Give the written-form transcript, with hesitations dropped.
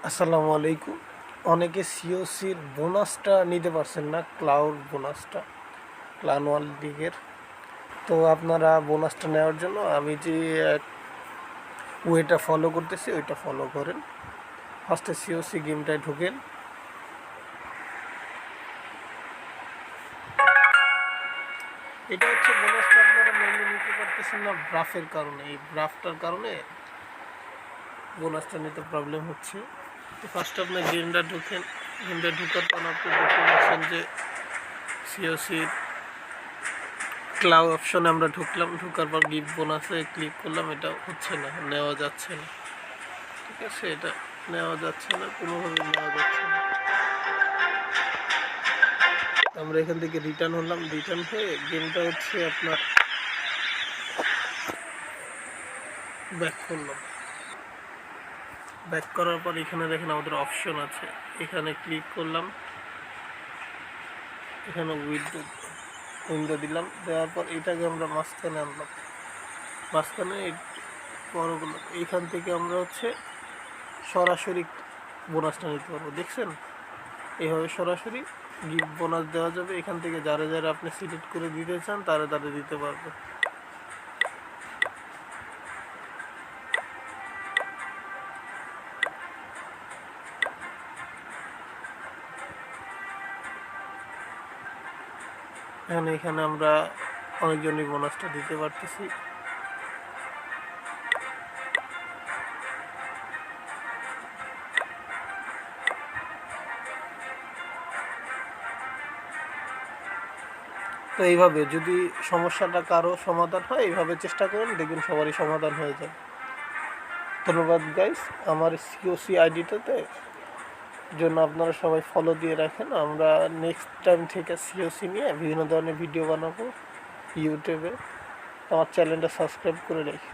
আসসালামু আলাইকুম। অনেকে সিওসির বোনাসটা নিতে পারছেন না, ক্লাউড বোনাসটা, ক্লান ওয়ার্ল্ড লিগের। তো আপনারা বোনাসটা নেওয়ার জন্য আমি যে ওয়েটা ফলো করতেছি ওইটা ফলো করেন। ফার্স্টে সিওসি গেমটায় ঢুকেন। এটা হচ্ছে বোনাসটা আপনারা মেনলি নিতে পারতেছেন না ব্রাফের কারণে। এই ব্রাফটার কারণে বোনাসটা নিতে প্রবলেম হচ্ছে। তো ফার্স্টে আপনার গেমটা ঢুকেন। গেমটা ঢুকার পর আপনি দেখতে পাচ্ছেন যে সিওসির ক্লাউড অপশনে আমরা ঢুকলাম। ঢুকার পর গিফট বোনাসে ক্লিক করলাম। এটা হচ্ছে না, নেওয়া যাচ্ছে না। ঠিক আছে, এটা নেওয়া যাচ্ছে না, কোনোভাবে নেওয়া যাচ্ছে না। আমরা এখান থেকে রিটার্ন হলাম। রিটার্ন হয়ে গেমটা হচ্ছে আপনার ব্যাক করলাম। ব্যাক করার পর এখানে দেখেন আমাদের অপশন আছে, এখানে ক্লিক করলাম। এখানে উইন্ডো দিলাম। দেওয়ার পর এটাকে আমরা মাঝখানে আনলাম। মাঝখানে বড়গুলো এইখান থেকে আমরা হচ্ছে সরাসরি বোনাসটা নিতে পারবো। দেখছেন, এইভাবে সরাসরি গিফট বোনাস দেওয়া যাবে। এখান থেকে যারা যারা আপনি সিলেক্ট করে দিতে চান তারা তারা দিতে পারবে। এখানে আমরা অনেকজনই বোনাসটা দিতে পারতেছি। তো এইভাবে যদি সমস্যাটা কারো সমাধান হয়, এইভাবে চেষ্টা করুন, দেখবেন সবারই সমাধান হয়ে যায়। ধন্যবাদ গাইস। আমার সিওসি আইডিটাতে জন্য আপনারা সবাই ফলো দিয়ে রাখেন। আমরা নেক্সট টাইম থেকে সিওসি নিয়ে বিভিন্ন ধরনের ভিডিও বানাবো ইউটিউবে। আমার চ্যানেলটা সাবস্ক্রাইব করে রাখি।